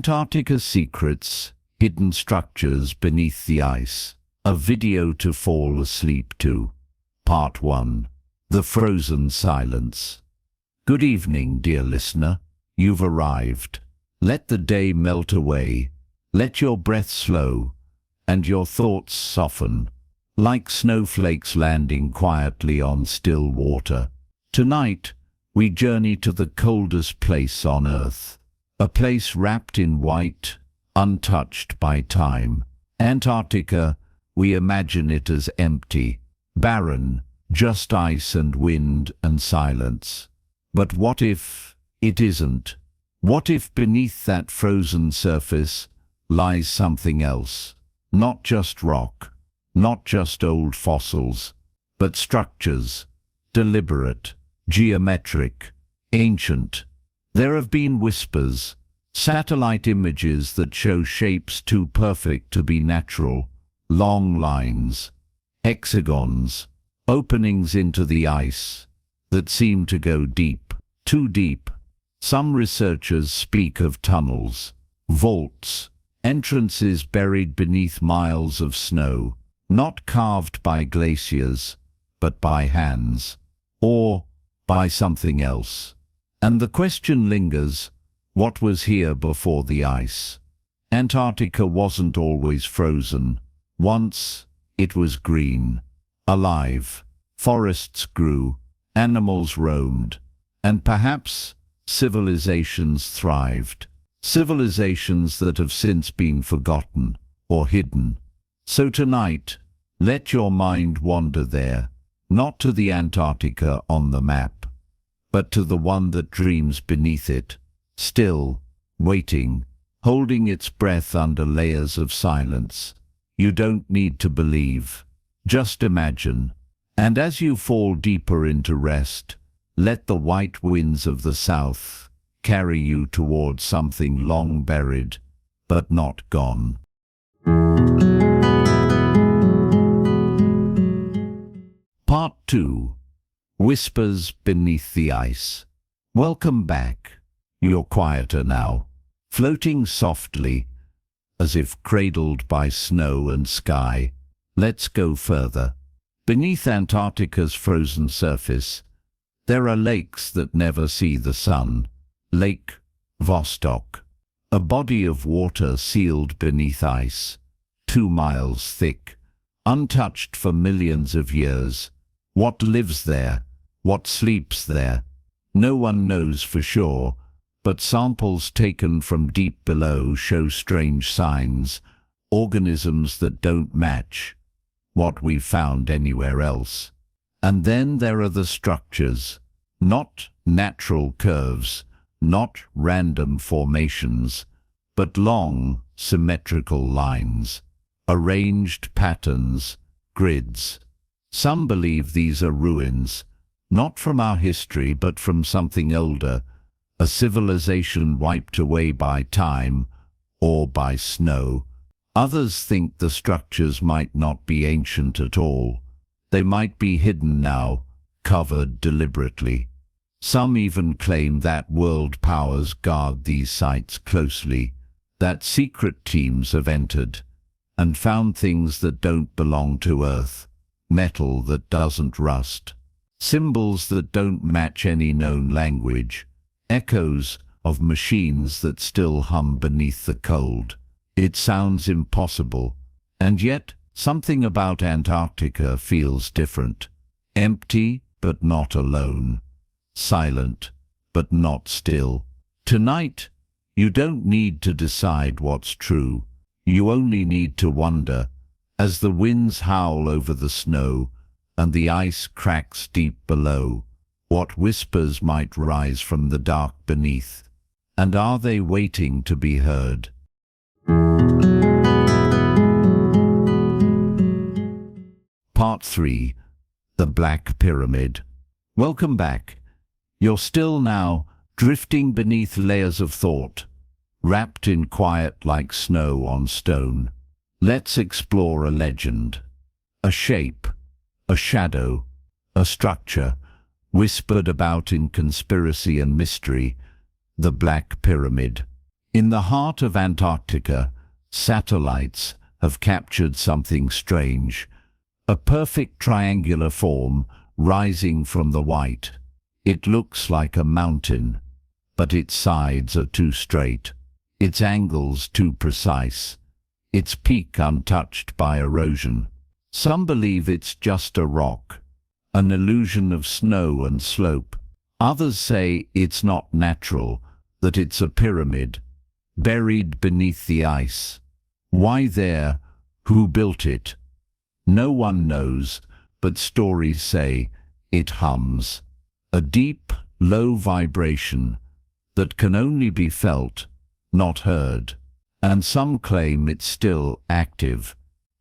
Antarctica Secrets, Hidden Structures Beneath the Ice. A video to fall asleep to. Part 1. The Frozen Silence. Good evening, dear listener. You've arrived. Let the day melt away. Let your breath slow, and your thoughts soften, like snowflakes landing quietly on still water. Tonight, we journey to the coldest place on Earth. A place wrapped in white, untouched by time. Antarctica, we imagine it as empty, barren, just ice and wind and silence. But what if it isn't? What if beneath that frozen surface lies something else? Not just rock, not just old fossils, but structures, deliberate, geometric, ancient. There have been whispers, satellite images that show shapes too perfect to be natural, long lines, hexagons, openings into the ice that seem to go deep, too deep. Some researchers speak of tunnels, vaults, entrances buried beneath miles of snow, not carved by glaciers, but by hands, or by something else. And the question lingers, what was here before the ice? Antarctica wasn't always frozen. Once, it was green, alive. Forests grew, animals roamed, and perhaps civilizations thrived. Civilizations that have since been forgotten or hidden. So tonight, let your mind wander there, not to the Antarctica on the map, but to the one that dreams beneath it, still, waiting, holding its breath under layers of silence. You don't need to believe, just imagine. And as you fall deeper into rest, let the white winds of the south carry you towards something long buried, but not gone. Part 2. Whispers Beneath the Ice. Welcome back. You're quieter now, floating softly, as if cradled by snow and sky. Let's go further. Beneath Antarctica's frozen surface, there are lakes that never see the sun. Lake Vostok, a body of water sealed beneath ice, 2 miles thick, untouched for millions of years. What lives there? What sleeps there? No one knows for sure, but samples taken from deep below show strange signs, organisms that don't match what we've found anywhere else. And then there are the structures, not natural curves, not random formations, but long, symmetrical lines, arranged patterns, grids. Some believe these are ruins, not from our history but from something older, a civilization wiped away by time or by snow. Others think the structures might not be ancient at all. They might be hidden now, covered deliberately. Some even claim that world powers guard these sites closely, that secret teams have entered and found things that don't belong to Earth, metal that doesn't rust, symbols that don't match any known language, echoes of machines that still hum beneath the cold. It sounds impossible, and yet something about Antarctica feels different. Empty, but not alone. Silent, but not still. Tonight, you don't need to decide what's true. You only need to wonder, as the winds howl over the snow and the ice cracks deep below, what whispers might rise from the dark beneath, and are they waiting to be heard? Part 3. The Black Pyramid. Welcome back. You're still now drifting beneath layers of thought, wrapped in quiet like snow on stone. Let's explore a legend, a shape, a shadow, a structure, whispered about in conspiracy and mystery, the Black Pyramid. In the heart of Antarctica, satellites have captured something strange, a perfect triangular form rising from the white. It looks like a mountain, but its sides are too straight, its angles too precise, its peak untouched by erosion. Some believe it's just a rock, an illusion of snow and slope. Others say it's not natural, that it's a pyramid, buried beneath the ice. Why there? Who built it? No one knows, but stories say it hums. A deep, low vibration that can only be felt, not heard. And some claim it's still active,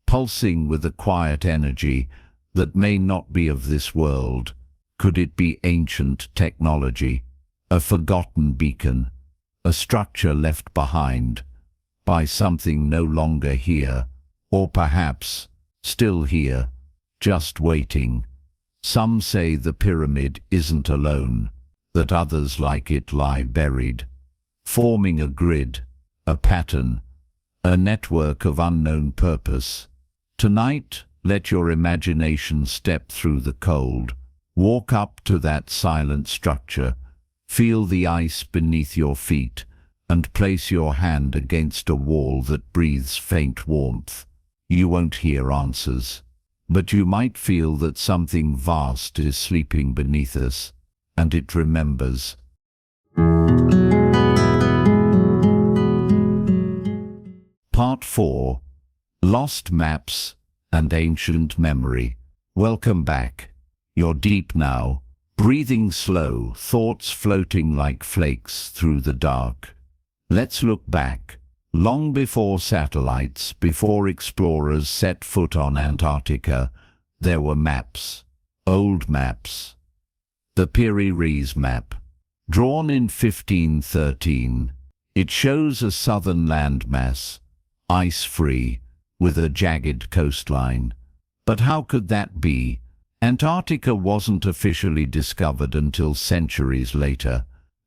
pulsing with a quiet energy that may not be of this world. Could it be ancient technology, a forgotten beacon, a structure left behind by something no longer here, or perhaps still here, just waiting? Some say the pyramid isn't alone, that others like it lie buried, forming a grid, a pattern, a network of unknown purpose. Tonight, let your imagination step through the cold. Walk up to that silent structure, feel the ice beneath your feet, and place your hand against a wall that breathes faint warmth. You won't hear answers, but you might feel that something vast is sleeping beneath us, and it remembers. Part 4. Lost Maps and Ancient Memory. Welcome back. You're deep now, breathing slow, thoughts floating like flakes through the dark. Let's look back. Long before satellites, before explorers set foot on Antarctica, there were maps. Old maps. The Piri-Reis map, drawn in 1513. It shows a southern landmass, ice-free, with a jagged coastline. But how could that be? Antarctica wasn't officially discovered until centuries later,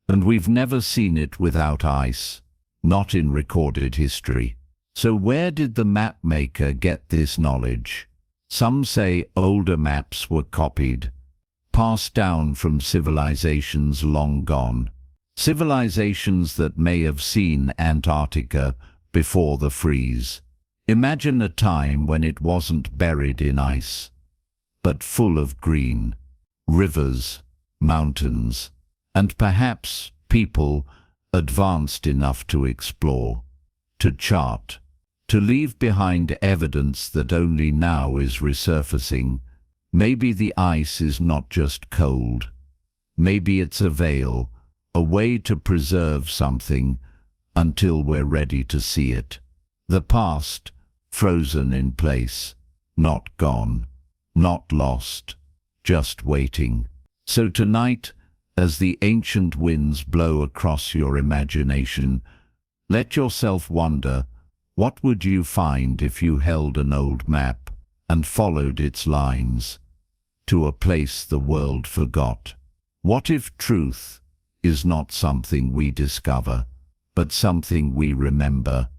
and we've never seen it without ice, not in recorded history. So where did the map maker get this knowledge? Some say older maps were copied, passed down from civilizations long gone, civilizations that may have seen Antarctica before the freeze. Imagine a time when it wasn't buried in ice, but full of green, rivers, mountains, and perhaps people advanced enough to explore, to chart, to leave behind evidence that only now is resurfacing. Maybe the ice is not just cold. Maybe it's a veil, a way to preserve something until we're ready to see it. The past, frozen in place, not gone, not lost, just waiting. So tonight, as the ancient winds blow across your imagination, let yourself wonder, what would you find if you held an old map and followed its lines to a place the world forgot? What if truth is not something we discover, but something we remember?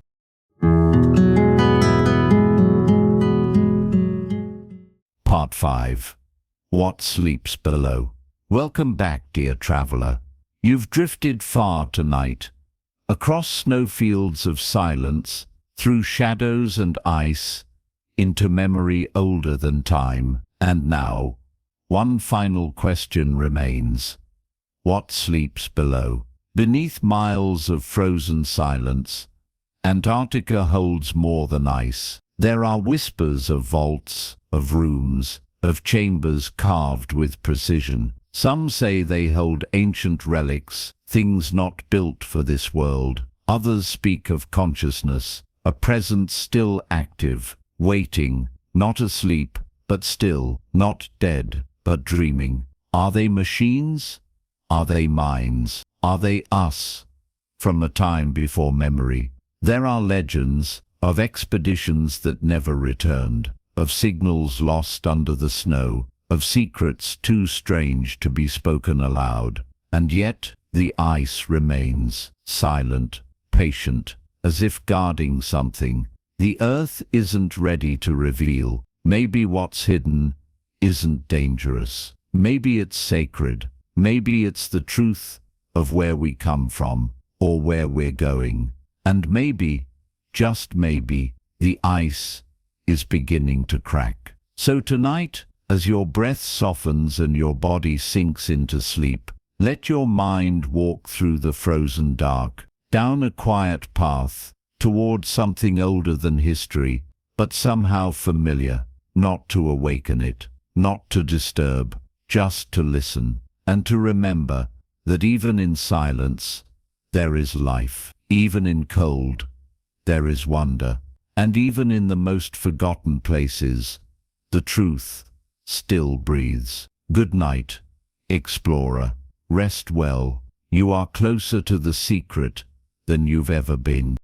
Part 5. What Sleeps Below. Welcome back, dear traveler. You've drifted far tonight, across snowfields of silence, through shadows and ice, into memory older than time. And now, one final question remains. What sleeps below? Beneath miles of frozen silence, Antarctica holds more than ice. There are whispers of vaults, of rooms, of chambers carved with precision. Some say they hold ancient relics, things not built for this world. Others speak of consciousness, a presence still active, waiting, not asleep, but still, not dead, but dreaming. Are they machines? Are they minds? Are they us? From a time before memory, there are legends of expeditions that never returned, of signals lost under the snow, of secrets too strange to be spoken aloud. And yet, the ice remains, silent, patient, as if guarding something the earth isn't ready to reveal. Maybe what's hidden isn't dangerous. Maybe it's sacred. Maybe it's the truth of where we come from or where we're going. And maybe, just maybe, the ice is beginning to crack. So tonight, as your breath softens and your body sinks into sleep, let your mind walk through the frozen dark, down a quiet path, towards something older than history, but somehow familiar, not to awaken it, not to disturb, just to listen, and to remember that even in silence, there is life. Even in cold, there is wonder. And even in the most forgotten places, the truth still breathes. Good night, explorer. Rest well. You are closer to the secret than you've ever been.